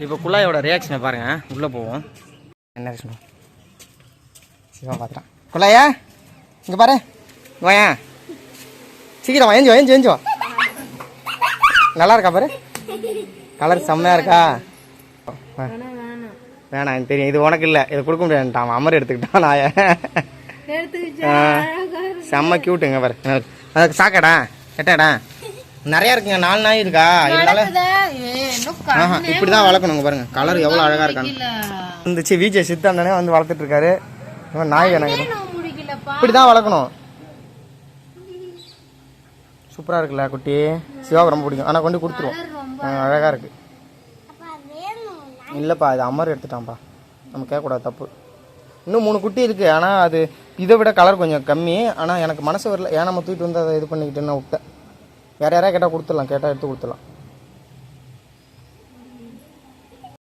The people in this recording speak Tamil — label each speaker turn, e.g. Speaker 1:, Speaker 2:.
Speaker 1: இப்போ குழாயோட ரியாக்ஷனை பாருங்க. உள்ளே போவோம். என்ன ரியாக்ஷன் சிவா பார்த்துட்டான். குழாயா இங்கே பாரு, வாயா சீக்கிரம் வா, ஏஞ்சோ நல்லா இருக்கா பாரு, கலர் செம்மையாக இருக்கா. வேணாம் எனக்கு தெரியும், இது உனக்கு இல்லை, இதை கொடுக்க முடியாதுட்டான். அமர் எடுத்துக்கிட்டான் நாய. செம்ம கியூட்டுங்க பாரு. அதுக்கு சாக்கடா எட்டாடா நிறையா இருக்குங்க. 4 நாய் இருக்கா, இதனால இப்படிதான் வளர்க்கணுங்க. பாருங்க கலர் எவ்வளோ அழகா இருக்காங்க. இருந்துச்சு விஜய் சித்தாண்டனே வந்து வளர்த்துட்டு இருக்காரு. நாய் எனக்கு இப்படிதான் வளர்க்கணும். சூப்பரா இருக்குல்ல குட்டி. சிவாவுக்கு ரொம்ப பிடிக்கும். ஆனால் கொண்டு கொடுத்துருவோம். அழகா இருக்கு. இல்லைப்பா இது அமர் எடுத்துட்டான்ப்பா, நம்ம கேட்கக்கூடாது, தப்பு. இன்னும் 3 குட்டி இருக்கு. ஆனால் அது இதை விட கலர் கொஞ்சம் கம்மி. ஆனால் எனக்கு மனசு வரல, ஏன் நம்ம தூக்கிட்டு வந்து அதை இது பண்ணிக்கிட்டேன்னு விட்டேன். வேற யாராவது கேட்டால் கொடுத்துடலாம், கேட்டால் எடுத்து கொடுத்துடலாம்.